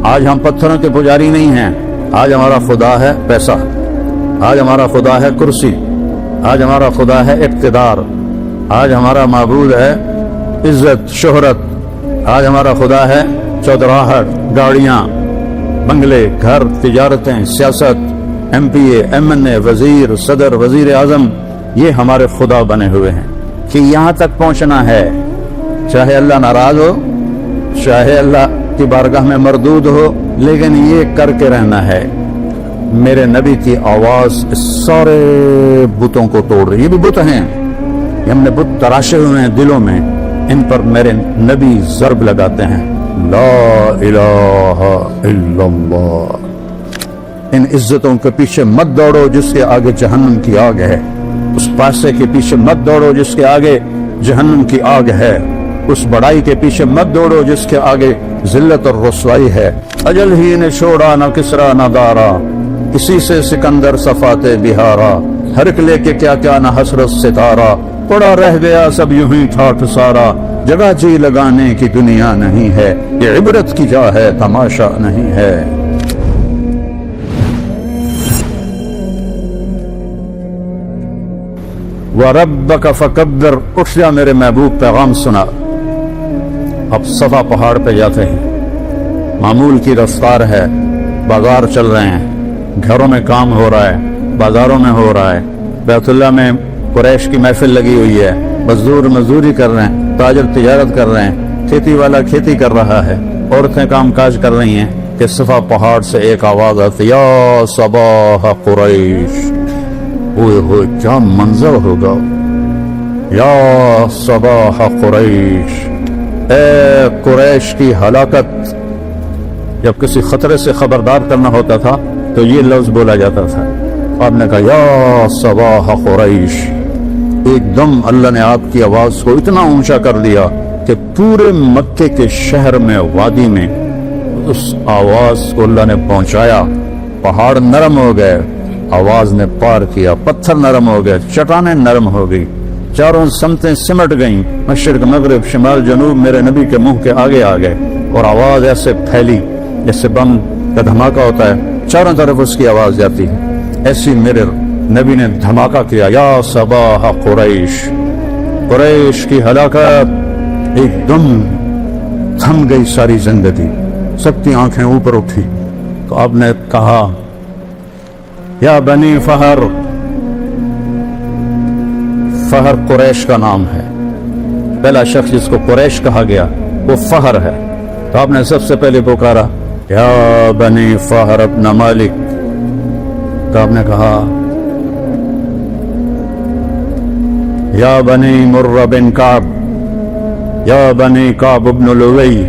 آج ہم پتھروں کے پجاری نہیں ہیں، آج ہمارا خدا ہے پیسہ، آج ہمارا خدا ہے کرسی، آج ہمارا خدا ہے اقتدار، آج ہمارا معبود ہے عزت شہرت، آج ہمارا خدا ہے چودراہٹ، گاڑیاں، بنگلے، گھر، تجارتیں، سیاست، ایم پی اے، ایم این اے، وزیر، صدر، وزیر اعظم، یہ ہمارے خدا بنے ہوئے ہیں کہ یہاں تک پہنچنا ہے، چاہے اللہ ناراض ہو، چاہے اللہ کی بارگاہ میں مردود ہو، لیکن یہ کر کے رہنا ہے۔ میرے نبی کی آواز اس سارے بتوں کو توڑ رہی ہے۔ یہ بھی بت ہیں، یہ ہم نے بت تراشے ہوئے ہیں دلوں میں، ان پر میرے نبی ضرب لگاتے ہیں، لا الہ الا اللہ۔ ان عزتوں کے پیچھے مت دوڑو جس کے آگے جہنم کی آگ ہے، اس پیسے کے پیچھے مت دوڑو جس کے آگے جہنم کی آگ ہے، اس بڑائی کے پیچھے مت دوڑو جس کے آگے ذلت اور رسوائی ہے۔ اجل ہی نے چھوڑا نہ کسرا نہ دارا، اسی سے سکندر صفات بہارا، ہرک لے کے کیا کیا نہ حسرت ستارہ، پڑا رہ گیا سب یوں ہی ٹھاٹھ سارا، جگہ جی لگانے کی دنیا نہیں ہے، یہ عبرت کی جا ہے تماشا نہیں ہے۔ وَرَبَّكَ فَكَبِّرْ، اٹھ جا میرے محبوب، پیغام سنا۔ اب صفا پہاڑ پہ جاتے ہیں، معمول کی رفتار ہے، بازار چل رہے ہیں، گھروں میں کام ہو رہا ہے، بازاروں میں ہو رہا ہے، بیت اللہ میں قریش کی محفل لگی ہوئی ہے، مزدور مزدوری کر رہے ہیں، تاجر تجارت کر رہے ہیں، کھیتی والا کھیتی کر رہا ہے، عورتیں کام کاج کر رہی ہیں کہ صفا پہاڑ سے ایک آواز آتی، یا صباح قریش، ہوئے ہوئے کیا منظر ہوگا، یا صباح قریش، اے قریش کی ہلاکت۔ جب کسی خطرے سے خبردار کرنا ہوتا تھا تو یہ لفظ بولا جاتا تھا، آپ نے کہا یا صباح قریش۔ ایک دم اللہ نے آپ کی آواز کو اتنا اونچا کر دیا کہ پورے مکے کے شہر میں، وادی میں اس آواز کو اللہ نے پہنچایا، پہاڑ نرم ہو گئے، آواز نے پار کیا، پتھر نرم ہو گئے، چٹانیں نرم ہو گئی، چاروں سمتیں سمٹ گئیں، مشرق مغرب شمال جنوب میرے نبی کے منہ کے آگے آ گئے، اور آواز ایسے پھیلی جیسے بم کا دھماکہ ہوتا ہے، چاروں طرف اس کی آواز جاتی ہے، ایسی میرے نبی نے دھماکہ کیا، یا صباح قریش، قریش کی ہلاکت۔ ایک دم تھم گئی ساری زندگی، سب کی آنکھیں اوپر اٹھی، تو آپ نے کہا یا بنی فہر، فہر قریش کا نام ہے، پہلا شخص جس کو قریش کہا گیا وہ فہر ہے، تو آپ نے سب سے پہلے پکارا یا بنی فہر ابن مالک، تو آپ نے کہا یا بنی مرہ بن کعب، یا بنی کعب ابن لؤی۔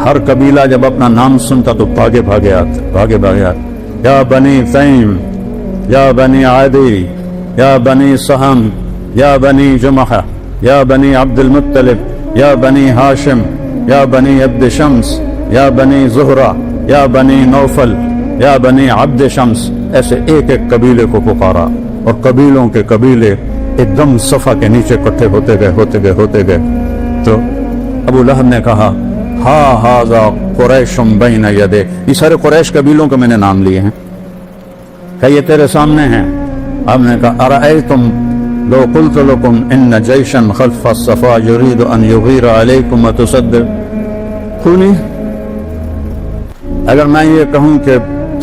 ہر قبیلہ جب اپنا نام سنتا تو بھاگے بھاگے آتے، یا بنی تیم، یا بنی عادی، یا بنی سہم، یا بنی جمحہ، یا بنی عبد المطلب، یا بنی ہاشم، یا بنی عبد شمس، یا بنی زہرہ، یا بنی نوفل، یا بنی عبد شمس، ایسے ایک ایک قبیلے کو پکارا، اور قبیلوں کے قبیلے ایک دم صفا کے نیچے اکٹھے ہوتے گئے۔ تو ابو لہب نے کہا ہذا قریش بین یدیک، یہ سارے قریش قبیلوں کے میں نے نام لیے ہیں، کہ یہ تیرے سامنے ہیں۔ آپ نے کہا ارأیتم لو قلت لکم ان جیشا خلف الصفا یرید ان یغیر علیکم وتصدقونی، اگر میں یہ کہوں کہ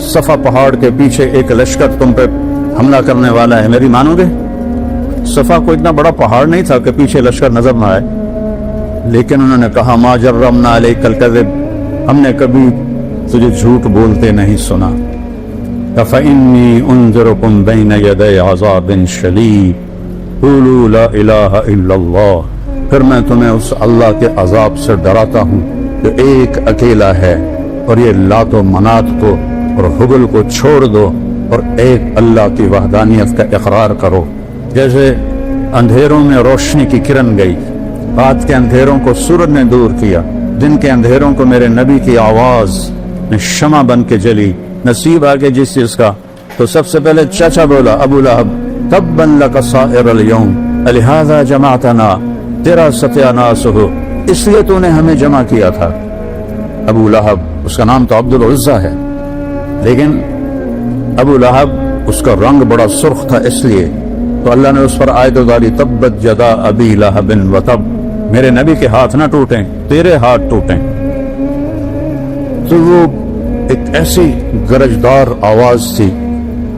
صفا پہاڑ کے پیچھے ایک لشکر تم پہ حملہ کرنے والا ہے، میری مانو گے؟ صفا کو اتنا بڑا پہاڑ نہیں تھا کہ پیچھے لشکر نظر نہ آئے، لیکن انہوں نے کہا ما جرمنا علیک الکذب، ہم نے کبھی تجھے جھوٹ بولتے نہیں سنا۔ فإنی انذرکم بین یدی عذاب شدید قولوا لا الہ الا اللہ، پھر میں تمہیں اس اللہ کے عذاب سے ڈراتا ہوں جو ایک اکیلا ہے، اور یہ لات و منات کو اور حبل کو چھوڑ دو اور ایک اللہ کی وحدانیت کا اقرار کرو۔ جیسے اندھیروں میں روشنی کی کرن گئی، رات کے اندھیروں کو سورج نے دور کیا، دن کے اندھیروں کو میرے نبی کی آواز نے شمع بن کے جلی۔ نصیب آگے جس چیز کا، تو سب سے پہلے چچا بولا ابو لہب تبا لک سائر اليوم لہذا جمعتنا، تیرا ستیہ ناس ہو، اس لیے تو نے ہمیں جمع کیا تھا۔ ابو لہب اس کا نام تو عبد العزہ ہے، لیکن ابو لہب اس کا رنگ بڑا سرخ تھا، اس لیے تو اللہ نے اس پر آیت اتاری تبت یدا ابی لہب وتب، میرے نبی کے ہاتھ نہ ٹوٹیں، تیرے ہاتھ ٹوٹیں۔ تو وہ ایک ایسی گرجدار آواز تھی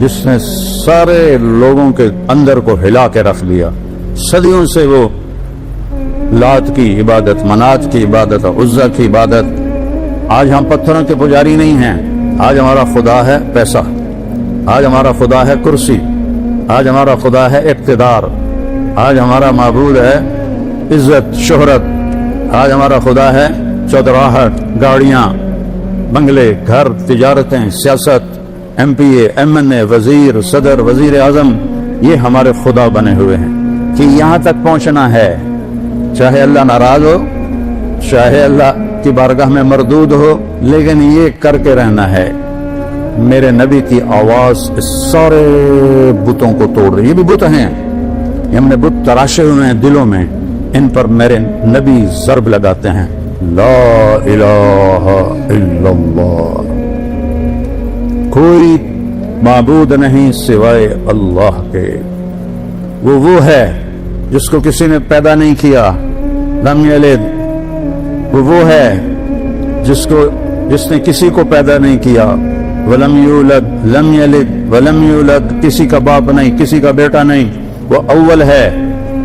جس نے سارے لوگوں کے اندر کو ہلا کے رکھ دیا۔ صدیوں سے وہ لات کی عبادت، منات کی عبادت، عزا کی عبادت، آج ہم پتھروں کے پجاری نہیں ہیں، آج ہمارا خدا ہے پیسہ، آج ہمارا خدا ہے کرسی، آج ہمارا خدا ہے اقتدار، آج ہمارا معبود ہے عزت شہرت، آج ہمارا خدا ہے چودراہٹ، گاڑیاں، بنگلے، گھر، تجارتیں، سیاست، ایم پی اے، ایم این اے، وزیر، صدر، وزیر اعظم، یہ ہمارے خدا بنے ہوئے ہیں کہ یہاں تک پہنچنا ہے، چاہے اللہ ناراض ہو، چاہے اللہ کی بارگاہ میں مردود ہو، لیکن یہ کر کے رہنا ہے۔ میرے نبی کی آواز اس سارے بتوں کو توڑ رہی ہے۔ یہ بھی بت ہیں، یہ ہم نے بت تراشے ہوئے ہیں دلوں میں، ان پر میرے نبی ضرب لگاتے ہیں، لا الہ الا اللہ، کوئی معبود نہیں سوائے اللہ کے، وہ ہے جس کو کسی نے پیدا نہیں کیا، لم یلد، وہ ہے جس نے کسی کو پیدا نہیں کیا، ولم یولد، لم یلد ولم یولد، کسی کا باپ نہیں، کسی کا بیٹا نہیں، وہ اول ہے،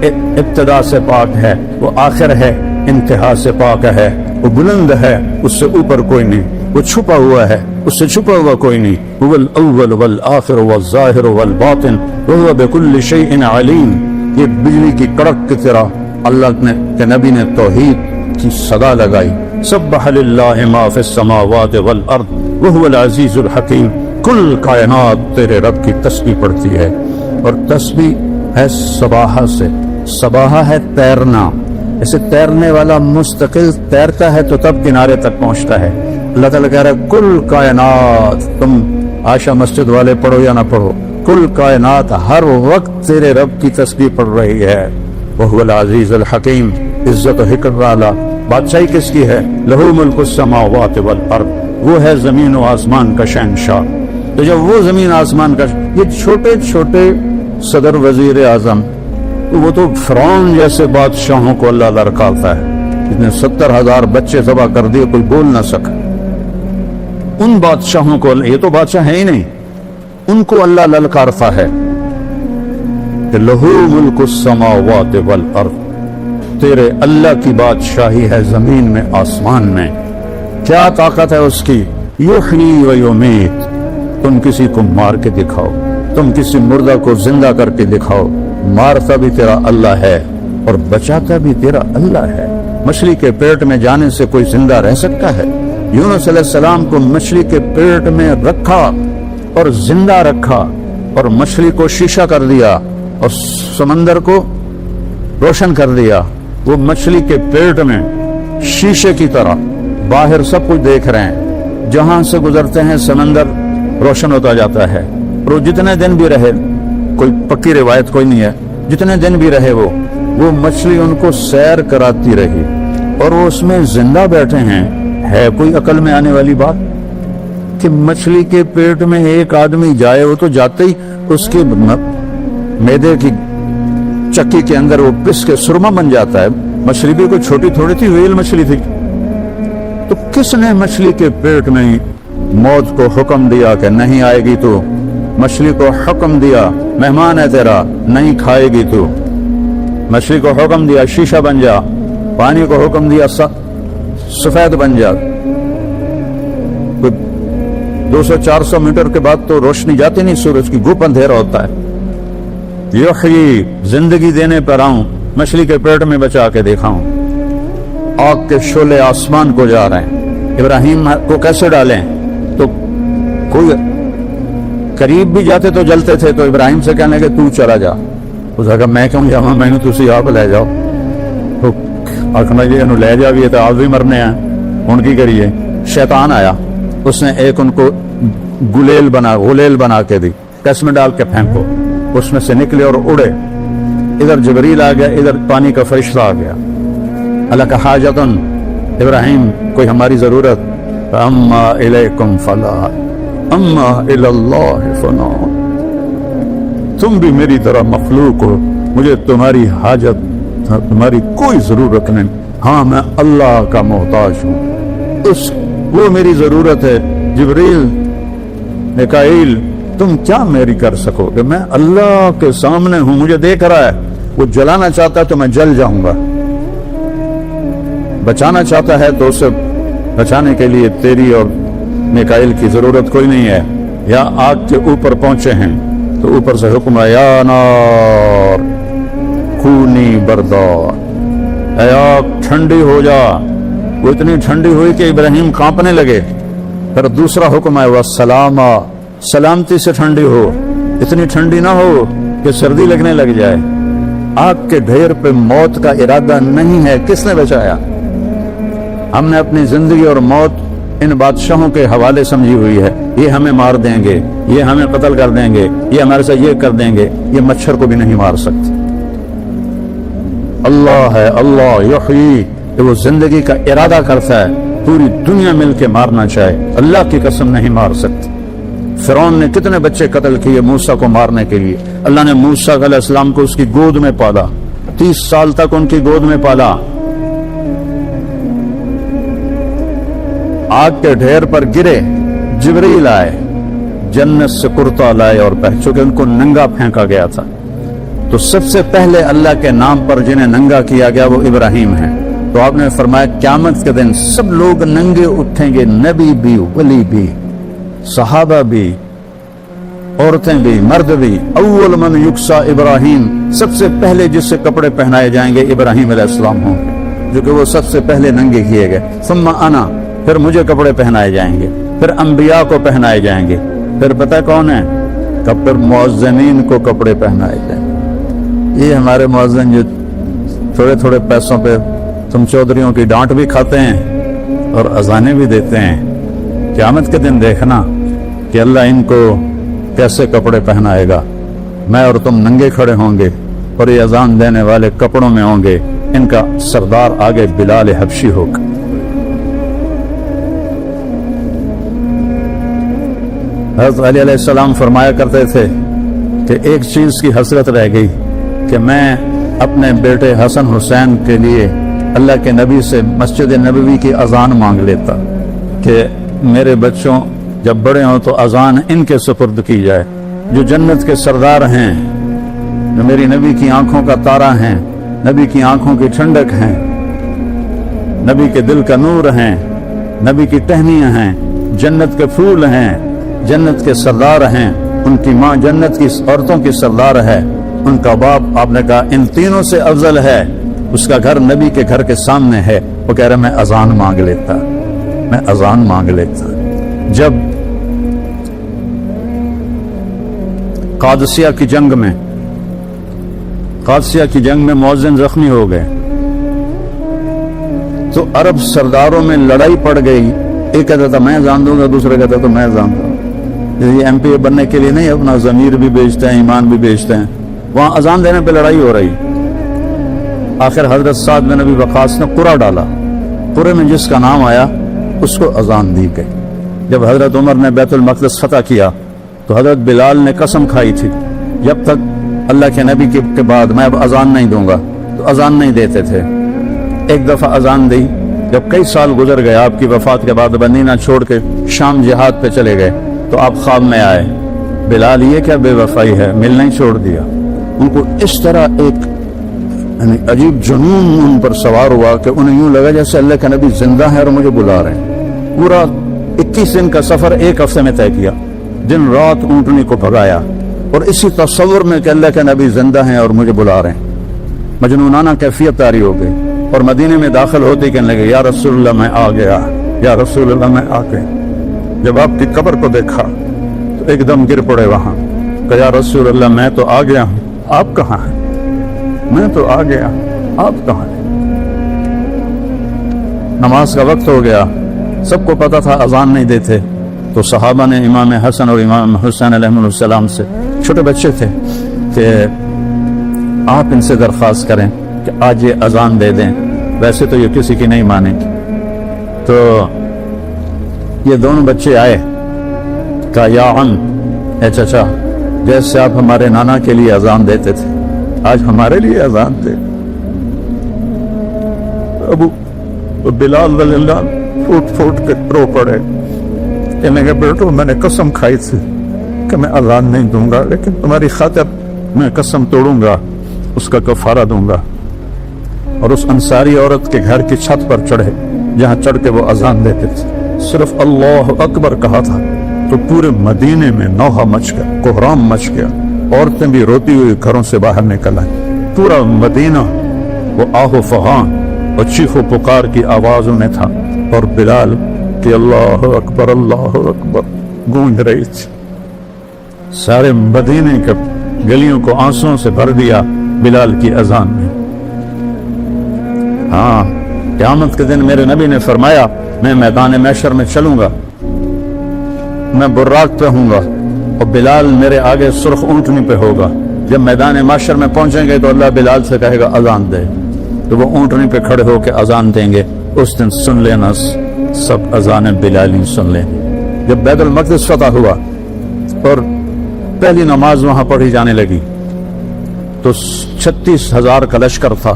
ابتدا سے پاک ہے، وہ آخر ہے، انتہا سے پاک ہے، وہ بلند ہے، اس سے اوپر کوئی نہیں، وہ چھپا ہوا ہے، اس سے چھپا ہوا کوئی نہیں، هو الاول والآخر والظاہر والباطن وهو بكل شيء علیم۔ یہ بجلی کی کڑک کی طرح اللہ کے نبی نے توحید کی صدا لگائی، سبح للہ ما فی السماوات والارض وهو العزیز الحکیم، کل کائنات تیرے رب کی تسبیح پڑھتی ہے، اور تسبیح ہے صباحہ سے، صباحہ ہے تیرنا، اسے تیرنے والا مستقل تیرتا ہے تو تب کنارے تک پہنچتا ہے۔ اللہ تعالیٰ کہہ رہا ہے کل کائنات، تم عائشہ مسجد والے پڑھو یا نہ پڑھو، کل کائنات ہر وقت تیرے رب کی تسبیح پڑھ رہی ہے۔ وَهُوَ الْعَزِيزُ الْحَكِيمُ، عزت و حکمت والا، بادشاہی کس کی ہے؟ لَهُ مُلْكُ السَّمَاوَاتِ وَالْأَرْضِ، وہ ہے زمین و آسمان کا شہنشاہ۔ تو جب وہ زمین آسمان کا، یہ چھوٹے چھوٹے صدر وزیر اعظم، وہ تو فرعون جیسے بادشاہوں کو اللہ لڑکاتا ہے، جس نے 70,000 بچے ذبح کر دیے، کوئی بول نہ سکا، ان بادشاہوں کو، یہ تو بادشاہ ہے ہی نہیں، ان کو اللہ للکارتا ہے کہ لہو ملک السماوات والارض، تیرے اللہ کی بادشاہی ہے زمین میں آسمان میں، کیا طاقت ہے اس کی؟ یحیی و یمیت، تم کسی کو مار کے دکھاؤ، تم کسی مردہ کو زندہ کر کے دکھاؤ، مارتا بھی تیرا اللہ ہے اور بچاتا بھی تیرا اللہ ہے۔ مچھلی کے پیٹ میں جانے سے کوئی زندہ رہ سکتا ہے؟ یونس علیہ السلام کو مچھلی کے پیٹ میں رکھا اور زندہ رکھا، اور مچھلی کو شیشہ کر دیا اور سمندر کو روشن کر دیا۔ وہ مچھلی کے پیٹ میں شیشے کی طرح باہر سب کچھ دیکھ رہے ہیں، جہاں سے گزرتے ہیں سمندر روشن ہوتا جاتا ہے، اور وہ جتنے دن بھی رہے، کوئی پکی روایت کوئی نہیں ہے، جتنے دن بھی رہے وہ مچھلی ان کو سیر کراتی رہی، اور وہ اس میں زندہ بیٹھے ہیں۔ ہے کوئی عقل میں آنے والی بات کہ مچھلی کے پیٹ میں ایک آدمی جائے، وہ تو جاتے ہی اس کے میدے کی چکی کے اندر وہ پس کے سرما بن جاتا ہے۔ مچھلی بھی کوئی چھوٹی تھوڑی تھی، ویل مچھلی تھی، تو کس نے مچھلی کے پیٹ میں موت کو حکم دیا کہ نہیں آئے گی تو؟ مچھلی کو حکم دیا مہمان ہے تیرا، نہیں کھائے گی تو۔ مچھلی کو حکم دیا شیشہ بن جا، پانی کو حکم دیا سفید بن جا۔ 200-400 میٹر کے بعد تو روشنی جاتی نہیں، سورج کی گوپ اندھیرا ہوتا ہے۔ یحیی، زندگی دینے پر آؤں، مچھلی کے پیٹ میں بچا کے دیکھاؤں۔ آگ کے شعلے آسمان کو جا رہے ہیں، ابراہیم کو کیسے ڈالیں؟ تو کوئی قریب بھی جاتے تو جلتے تھے، تو ابراہیم سے کہنے کہ تو چلا جا۔ اس نے کہا میں کیوں جاؤں، میں نے تسی آپ لے جاؤ۔ تو آخنا جی انہوں لے جا بھی ہے تو آپ بھی مرنے ہیں، ان کی کریے۔ شیطان آیا، اس نے ایک ان کو غلیل بنا کے دی، کس میں ڈال کے پھینکو، اس میں سے نکلے اور اڑے۔ ادھر جبریل آ گیا، ادھر پانی کا فرشتہ آ گیا۔ اللہ کا حاجتن، ابراہیم کوئی ہماری ضرورت؟ اما الیکم فلا اما اللہ فنا. تم بھی میری طرح مخلوق ہو, مجھے تمہاری حاجت, تمہاری کوئی ضرورت نہیں. ہاں میں اللہ کا محتاج ہوں, وہ میری ضرورت ہے. جبریل, میکائیل, تم کیا میری کر سکو گے؟ میں اللہ کے سامنے ہوں, مجھے دیکھ رہا ہے. وہ جلانا چاہتا ہے تو میں جل جاؤں گا, بچانا چاہتا ہے تو اسے بچانے کے لیے تیری اور میکائیل کی ضرورت کوئی نہیں ہے. یا آگ کے اوپر پہنچے ہیں تو اوپر سے حکم ہے, یا نار کونی بردار, اے آگ ٹھنڈی ہو جا. وہ اتنی ٹھنڈی ہوئی کہ ابراہیم کانپنے لگے. پھر دوسرا حکم ہے, والسلام, سلامتی سے ٹھنڈی ہو, اتنی ٹھنڈی نہ ہو کہ سردی لگنے لگ جائے. آگ کے ڈھیر پہ موت کا ارادہ نہیں ہے. کس نے بچایا؟ ہم نے اپنی زندگی اور موت ان بادشاہوں کے حوالے سمجھی ہوئی ہے. یہ ہمیں مار دیں گے, یہ ہمیں قتل کر دیں گے, یہ ہمارے ساتھ یہ کر دیں گے. یہ مچھر کو بھی نہیں مار سکتے. اللہ ہے, اللہ یحیی, کہ وہ زندگی کا ارادہ کرتا ہے, پوری دنیا مل کے مارنا چاہے, اللہ کی قسم نہیں مار سکتے. فرعون نے کتنے بچے قتل کیے موسیٰ کو مارنے کے لیے. اللہ نے موسیٰ علیہ السلام کو اس کی گود میں پالا, 30 سال تک ان کی گود میں پالا. آگ کے ڈھیر پر گرے, جبریل آئے, جنت سے کرتا لائے اور چونکہ ان کو ننگا پھینکا گیا تھا تو سب سے پہلے اللہ کے نام پر جنہیں ننگا کیا گیا وہ ابراہیم ہیں. تو آپ نے فرمایا قیامت کے دن سب لوگ ننگے اٹھیں گے, نبی بھی, ولی بھی, صحابہ بھی, عورتیں بھی, مرد بھی. اول من یکسا ابراہیم, سب سے پہلے جس سے کپڑے پہنائے جائیں گے ابراہیم علیہ السلام ہوں گے, جو کہ وہ سب سے پہلے ننگے کیے گئے. ثم انا, پھر مجھے کپڑے پہنائے جائیں گے, پھر انبیاء کو پہنائے جائیں گے, پھر پتہ کون ہے؟ پھر مؤذنین کو کپڑے پہنائے جائیں گے. یہ ہمارے مؤذن جو تھوڑے تھوڑے پیسوں پہ تم چودھریوں کی ڈانٹ بھی کھاتے ہیں اور اذانیں بھی دیتے ہیں. قیامت کے دن دیکھنا کہ اللہ ان کو کیسے کپڑے پہنائے گا. میں اور تم ننگے کھڑے ہوں گے اور یہ اذان دینے والے کپڑوں میں ہوں گے. ان کا سردار آگے بلال حبشی ہوگا. حضرت علی علیہ السلام فرمایا کرتے تھے کہ ایک چیز کی حسرت رہ گئی کہ میں اپنے بیٹے حسن حسین کے لیے اللہ کے نبی سے مسجد نبوی کی اذان مانگ لیتا کہ میرے بچوں جب بڑے ہوں تو اذان ان کے سپرد کی جائے, جو جنت کے سردار ہیں, جو میری نبی کی آنکھوں کا تارا ہیں, نبی کی آنکھوں کی ٹھنڈک ہیں, نبی کے دل کا نور ہیں, نبی کی ٹہنیاں ہیں, جنت کے پھول ہیں, جنت کے سردار ہیں. ان کی ماں جنت کی عورتوں کی سردار ہے, ان کا باپ آپ نے کہا ان تینوں سے افضل ہے, اس کا گھر نبی کے گھر کے سامنے ہے. وہ کہہ رہا میں اذان مانگ لیتا, میں اذان مانگ لیتا. جب قادسیہ کی جنگ میں مؤذن زخمی ہو گئے تو عرب سرداروں میں لڑائی پڑ گئی. ایک کہتا تھا میں اذان دوں گا, دوسرا کہتا تھا میں اذان دوں گا. یہ ایم پی اے بننے کے لیے نہیں, اپنا ضمیر بھی بیچتے ہیں, ایمان بھی بیچتے ہیں. وہاں اذان دینے پہ لڑائی ہو رہی. آخر حضرت سعد بن ابی وقاص نے قرعہ ڈالا, قرعے میں جس کا نام آیا اس کو اذان دی گئی. جب حضرت عمر نے بیت المقدس فتح کیا تو حضرت بلال نے قسم کھائی تھی جب تک اللہ کے نبی کے بعد میں اب اذان نہیں دوں گا, تو اذان نہیں دیتے تھے. ایک دفعہ اذان دی, جب کئی سال گزر گئے آپ کی وفات کے بعد مدینہ چھوڑ کے شام جہاد پہ چلے گئے تو آپ خواب میں آئے. بلال یہ کیا بے وفائی ہے, ملنا ہی چھوڑ دیا. ان کو اس طرح ایک عجیب جنون ان پر سوار ہوا کہ انہیں یوں لگا جیسے اللہ کے نبی زندہ ہے اور مجھے بلا رہے ہیں. پورا 21 دن کا سفر ایک ہفتے میں طے کیا, دن رات اونٹنی کو بھگایا اور اسی تصور میں کہ اللہ کے نبی زندہ ہیں اور مجھے بلا رہے ہیں. مجنونانہ کیفیت طاری ہو گئی اور مدینے میں داخل ہوتے کہنے لگے یا رسول اللہ میں آ گیا, یا رسول اللہ میں آ گیا. جب آپ کی قبر کو دیکھا تو ایک دم گر پڑے وہاں کہ یا رسول اللہ میں تو آ گیا ہوں, آپ کہاں ہیں؟ میں تو آ گیا, آپ کہاں ہیں؟ نماز کا وقت ہو گیا. سب کو پتا تھا اذان نہیں دیتے, تو صحابہ نے امام حسن اور امام حسین علیہ السلام سے, چھوٹے بچے تھے, کہ آپ ان سے درخواست کریں کہ آج یہ اذان دے دیں, ویسے تو یہ کسی کی نہیں مانیں. تو یہ دونوں بچے آئے، کہا یا عم، اے چچا، جیسے آپ ہمارے نانا کے لیے اذان دیتے تھے آج ہمارے لیے اذان دے۔ ابو بلال رضی اللہ عنہ پھوٹ پھوٹ کے رو پڑے، کہنے لگے بیٹو میں نے قسم کھائی تھی کہ میں اذان نہیں دوں گا، لیکن تمہاری خاطر میں قسم توڑوں گا، اس کا کفارہ دوں گا۔ اور اس انصاری عورت کے گھر کی چھت پر چڑھے جہاں چڑھ کے وہ اذان دیتے تھے، صرف اللہ اکبر کہا تھا تو پورے مدینے میں نوحہ مچ گیا، کوہرام مچ گیا، عورتیں بھی روتی ہوئی گھروں سے باہر نکل آئیں، پورا مدینہ وہ آہ و فغان اور چیخ و پکار کی آوازوں میں تھا، اور بلال کہ اللہ اکبر گونج رہی تھی۔ سارے مدینے کے گلیوں کو آنسوں سے بھر دیا بلال کی اذان میں۔ ہاں، قیامت کے دن میرے نبی نے فرمایا میں میدان محشر میں چلوں گا، میں براق پہ ہوں گا اور بلال میرے آگے سرخ اونٹنی پہ ہوگا۔ جب میدان محشر میں پہنچیں گے تو اللہ بلال سے کہے گا اذان دے، تو وہ اونٹنی پہ کھڑے ہو کے اذان دیں گے۔ اس دن سن لینا سب اذان بلالی سن لیں۔ جب بیت المقدس فتح ہوا اور پہلی نماز وہاں پڑھی جانے لگی تو 36,000 کا لشکر تھا۔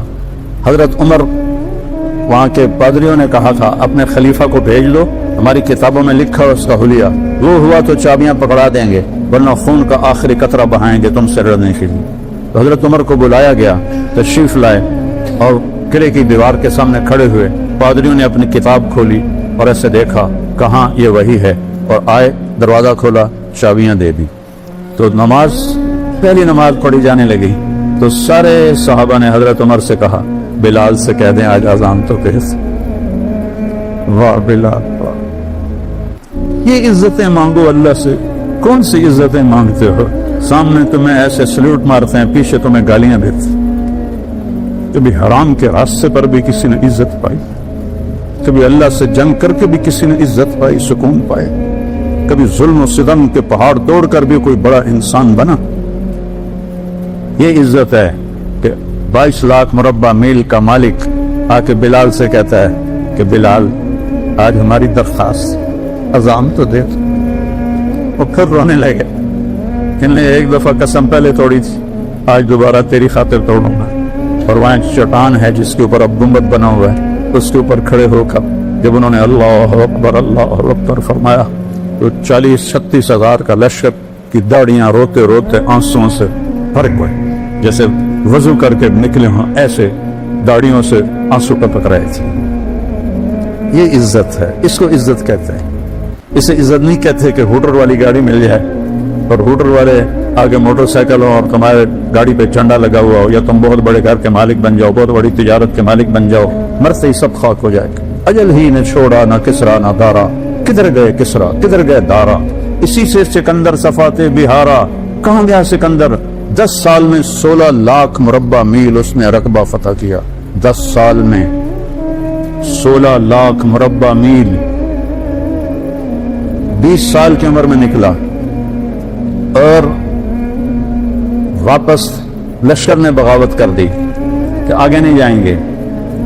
حضرت عمر وہاں کے پادریوں نے کہا تھا اپنے خلیفہ کو بھیج دو، ہماری کتابوں میں لکھا اس کا حلیہ، وہ ہوا تو چابیاں پکڑا دیں گے ورنہ خون کا آخری قطرہ بہائیں گے تم سے لڑنے کے لیے۔ تو حضرت عمر کو بلایا گیا، تشریف لائے اور قلعے کی دیوار کے سامنے کھڑے ہوئے۔ پادریوں نے اپنی کتاب کھولی اور ایسے دیکھا کہاں یہ وہی ہے، اور آئے، دروازہ کھولا، چابیاں دے دی۔ تو نماز، پہلی نماز پڑھی جانے لگی تو سارے صحابہ نے حضرت عمر سے کہا بلال سے کہہ دیں آج اذان تو کہہ۔ واہ بلال واہ، یہ عزتیں مانگو اللہ سے، کون سی عزتیں مانگتے ہو؟ سامنے تمہیں ایسے سلیوٹ مارتے ہیں، پیچھے تمہیں گالیاں دیتے ہیں۔ کبھی حرام کے راستے پر بھی کسی نے عزت پائی، کبھی اللہ سے جنگ کر کے بھی کسی نے عزت پائی، سکون پائے، کبھی ظلم و ستم کے پہاڑ توڑ کر بھی کوئی بڑا انسان بنا۔ یہ عزت ہے کہ 22 لاکھ مربع میل کا مالک آ کے بلال سے کہتا ہے کہ بلال آج ہماری درخواست اذان تو دے۔ اور پھر رونے لگے کہ نے ایک دفعہ قسم پہلے توڑی تھی، آج دوبارہ تیری خاطر توڑوں گا۔ اور وہاں چٹان ہے جس کے اوپر اب گنبد بنا ہوا ہے، اس کے اوپر کھڑے ہو کر جب انہوں نے اللہ اکبر فرمایا تو 40-36 ہزار کا لشکر کی داڑیاں روتے روتے آنسوں سے بھر گئے، جیسے وضو کر کے نکلے ہوں ایسے داڑیوں سے آنسو ٹپک رہے تھے۔ یہ عزت ہے، اس کو عزت کہتے ہیں۔ اسے عزت نہیں کہتے کہ ہوٹر والی گاڑی مل جائے اور ہوٹر والے آگے موٹر سائیکل ہو اور تمہارے گاڑی پہ جھنڈا لگا ہوا ہو، یا تم بہت بڑے گھر کے مالک بن جاؤ، بہت بڑی تجارت کے مالک بن جاؤ، مرتے ہی سب خاک ہو جائے گا۔ اجل ہی نے چھوڑا نہ کسرا نہ دارا، کدھر گئے کسرا کدھر گئے دارا، اسی سے سکندر صفاتے بہارا، کہاں گیا سکندر؟ 10 سال میں 16 لاکھ مربع میل اس نے رقبہ فتح کیا۔ 10 سال میں 16 لاکھ مربع میل، 20 سال کی عمر میں نکلا، اور واپس لشکر نے بغاوت کر دی کہ آگے نہیں جائیں گے،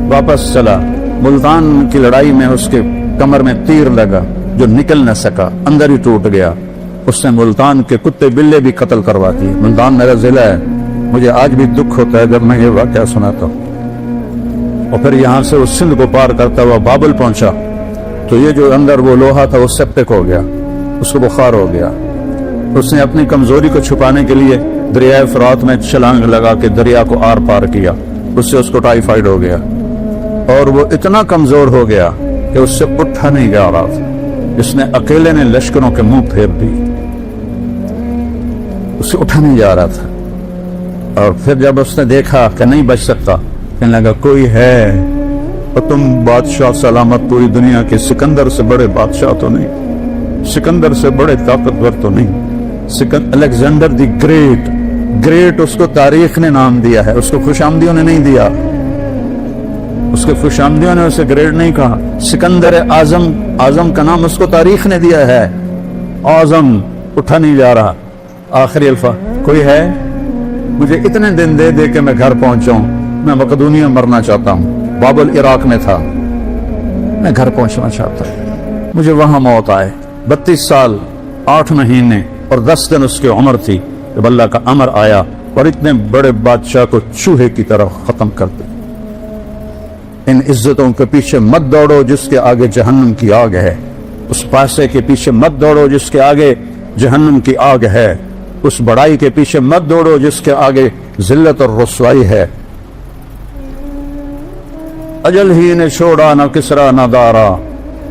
واپس چلا۔ ملتان کی لڑائی میں اس کے کمر میں تیر لگا جو نکل نہ سکا، اندر ہی ٹوٹ گیا۔ اس نے ملتان کے کتے بلے بھی قتل کروا دیے۔ ملتان میرا ضلع ہے، مجھے آج بھی دکھ ہوتا ہے جب میں یہ واقعہ سناتا ہوں۔ اور پھر یہاں سے اس سندھ کو پار کرتا ہوا بابل پہنچا تو یہ جو اندر وہ لوہا تھا وہ سیپٹک ہو گیا، اس کو بخار ہو گیا۔ اس نے اپنی کمزوری کو چھپانے کے لیے دریائے فرات میں چھلانگ لگا کے دریا کو آر پار کیا، اس سے اس کو ٹائیفائڈ ہو گیا، اور وہ اتنا کمزور ہو گیا کہ اس سے اٹھا نہیں جا رہا تھا۔ اس نے اکیلے نے لشکروں کے منہ پھیر دی، اس سے اٹھا نہیں جا رہا تھا۔ اور پھر جب اس نے دیکھا کہ نہیں بچ سکتا، کہنے لگا کوئی ہے، اور تم بادشاہ سلامت پوری دنیا کے، سکندر سے بڑے بادشاہ تو نہیں، سکندر سے بڑے طاقتور تو نہیں، الیگزینڈر دی گریٹ اس کو تاریخ نے نام دیا ہے، اس کو خوش آمدیوں نے نہیں دیا، اس کے خوش آمدیوں نے اسے گریٹ نہیں کہا۔ سکندر اعظم کا نام اس کو تاریخ نے دیا ہے۔ اعظم اٹھا نہیں جا رہا۔ آخری الفاظ، کوئی ہے؟ مجھے اتنے دن دے دے کہ میں گھر پہنچاؤں، میں مقدونیہ مرنا چاہتا ہوں، بابل عراق میں تھا، میں گھر پہنچنا چاہتا ہوں۔ مجھے وہاں موت آئے. 32 سال 8 مہینے اور 10 دن اس کی عمر تھی جب اللہ کا امر آیا اور اتنے بڑے بادشاہ کو چوہے کی طرح ختم کر دیا. ان عزتوں کے پیچھے مت دوڑو جس کے آگے جہنم کی آگ ہے. اس پیسے کے پیچھے مت دوڑو جس کے آگے جہنم کی آگ ہے. اس بڑائی کے پیچھے مت دوڑو جس کے آگے ذلت اور رسوائی ہے. اجل ہی نے چھوڑا نہ کسرا نہ دارا،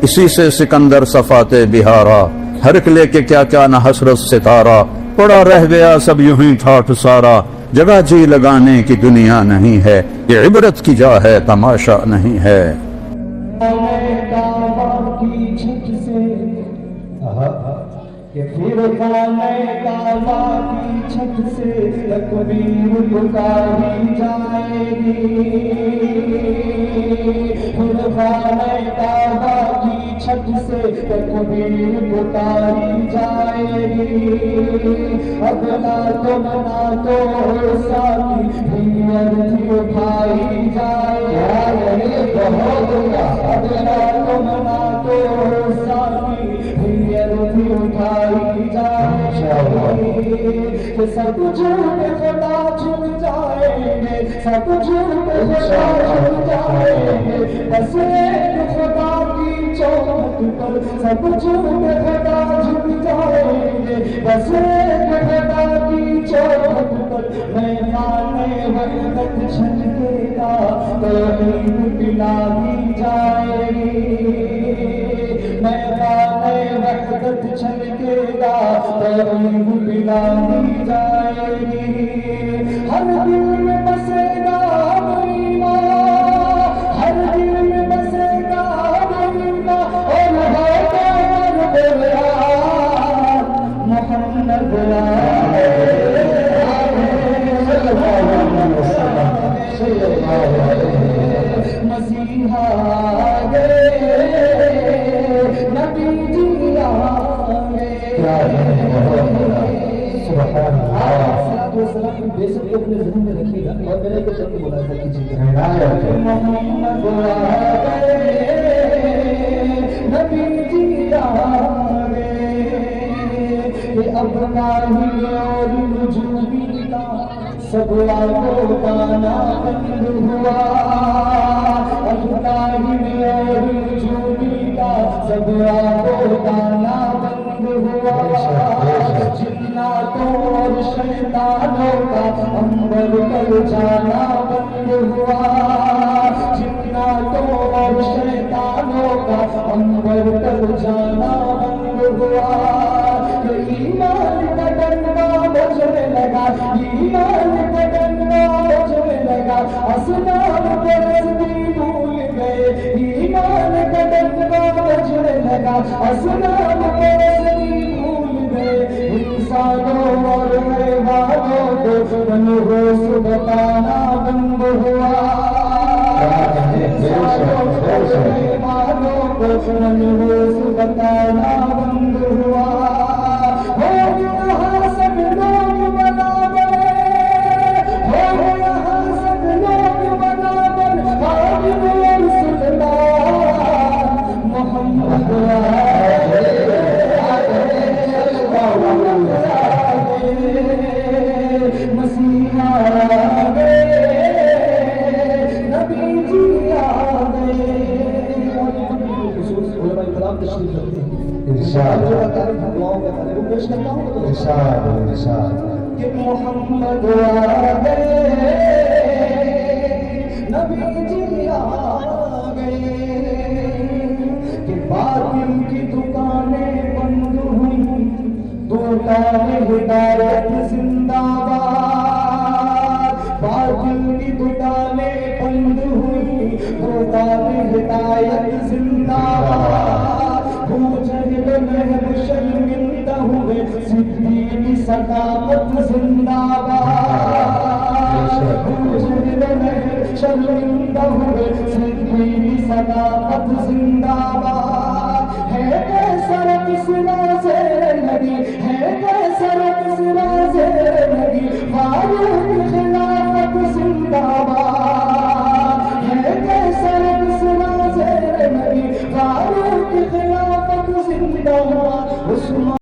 اسی سے سکندر صفات بہارا. ہر ایک لے کے کیا کیا نہ حسرت ستارہ، پڑا رہ گیا سب یوں ہی ٹھاٹھ سارا. جگہ جی لگانے کی دنیا نہیں ہے، یہ عبرت کی جا ہے تماشا نہیں ہے. پھر خانے کعبہ کی چھت سے تکبیر پکاری جائے گی. پھر خانے کعبہ کی چھت سے تکبیر پکاری جائے گی. اب نہ تم نہ تو ساتھی بھی عرضی اٹھائی جائے گی. بہت اب نہ تم نہ تو ساتھی بھی عرضی اٹھائی کہ سب جھوٹ خدا جھک جائیں گے، سب جھوٹ خدا جھک جائیں گے. بس ایک خدا کی چوکھٹ پر سب جھوٹ خدا جھک جائیں گے. بس ایک خدا کی چوکھٹ پر میدان وحدت چھلکے گا، توحید پلا دی جائے گی. میدان وحدت چھلکے گا، توحید پلا دی جائے گی. ہر دل میں بسے گا ایمان، ہر دل میں بسے گا ایمان، اور محمد مسیحا گئے، نبی جی آگئے. بے شک کو اپنے ذہن میں رکھیے گا اور میرے کو سب کو ملاحظہ کیجیے گا. محمد آگئے، نبی جی آگئے. یہ اپنا ہی اور نجومی کا سب آگوں پانا بند ہوا. اپنا ہی اور نجومی کا سب آگوں پانا بند ہوا. جناتوں اور شیطانوں کا انبر کر جانا بند ہوا. جناتوں اور شیطانوں کا انبر کر جانا بند ہوا. ایمان کا ڈنڈا بجنے لگا، ایمان کا ڈنڈا بجنے لگا. اصنام پرستی بھول گئے، ایمان کا ڈنڈا بجنے لگا. اصنام پرستی بھول گئے. انسانوں اور حیوانوں کو منحوس بتانا بند ہوا. انسانوں اور حیوانوں کو منحوس بتانا بند ہوا. ہو یہاں سب لوگ برابر، ہو یہاں سب لوگ برابر. حاکم اور سلطان محمد مسیحا آگئے، نبی جی آگئے. خصوص علماء کرام تشریف رکھتے ہیں. جو تعریف دعاؤں کا تعریف پیش کرتا ہوں تو کہ محمد آگئے، نبی جی آگئے. کہ باطل کی دکانیں بند ہوئی، دکان ہدایت زندہ باد. باطل کی دکانیں بند ہوئی، دکان ہدایت زندہ باد. جہل محب شرمندہ ہوئے، صدیق صداقت زندہ باد. جہل محب شرمندہ ہوئے، صدیق صداقت زندہ باد. ہے کیسر کسرا سے لگی، ہے کیسر کسرا سے لگی، فاروق خلافت زندہ باد. ہے کیسر کسرا سے لگی، فاروق خلافت عثمان